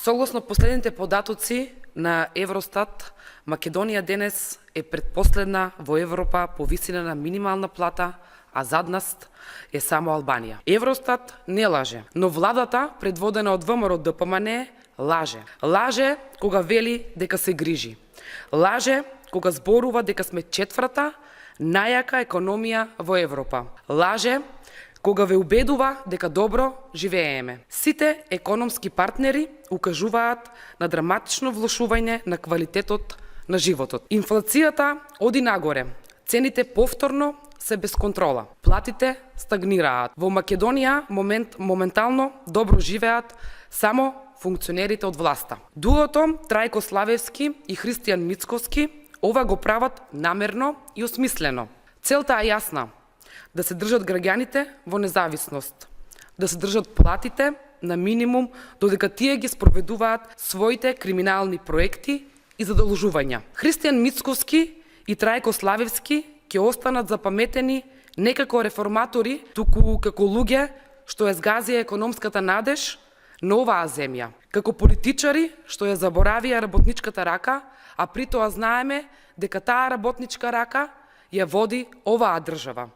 Согласно последните податоци на Евростат, Македонија денес е предпоследна во Европа по висина на минимална плата, а зад нас е само Албанија. Евростат не лаже, но владата, предводена од ВМРО-ДПМН, лаже. Лаже кога вели дека се грижи. Лаже кога зборува дека сме четврта најака економија во Европа. Лаже кога ве убедува дека добро живееме. Сите економски партнери укажуваат на драматично влошување на квалитетот на животот. Инфлацијата оди нагоре, цените повторно се без контрола, платите стагнираат. Во Македонија моментално добро живеат само функционерите од власта. Дуото Трајко Славевски и Христијан Мицковски ова го прават намерно и осмислено. Целта е јасна: да се држат граѓаните во независност, да се држат платите на минимум додека тие ги спроведуваат своите криминални проекти и задолжувања. Христијан Мицковски и Трајко Славевски ќе останат запаметени не како реформатори, туку како луѓе што ја згазија економската надеж на оваа земја, како политичари што ја заборавија работничката рака, а при тоа знаеме дека таа работничка рака ја води оваа држава.